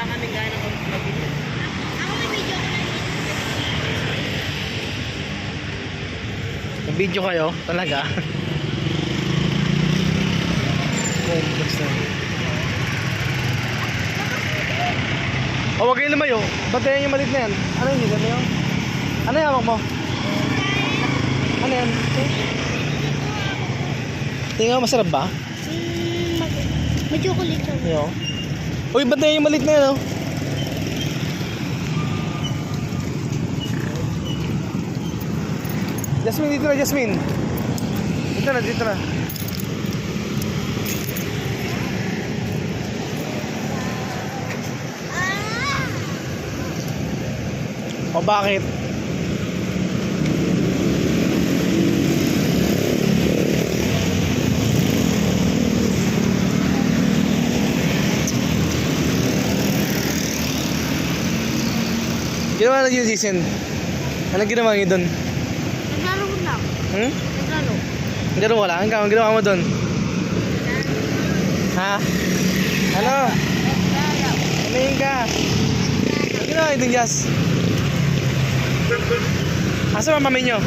kami gana mag-video. Ako may video ko lang. Mag-video kayo? Talaga? Basta. Oh, wag kayo lumayo. Ba't yan yung malit na yan? Ano yun? Ano yun? Ano yung hawak mo? Ano yan? Tingnan mo, masarap ba? May chocolate siya. Yo. Uy, ba't yan yung malit na yan, oh? Jasmine, dito na, Jasmine. Dito na, dito na. O bakit? Ginawa na yun, Jason. Anong ginawa niyo doon? Naglaro ko lang. Naglaro. Ginawa wala? Ang ginawa mo doon? Ha? Ano? Tumingin ka. Ang ginawa niyo doon, Jas? Asa ba mami nyo?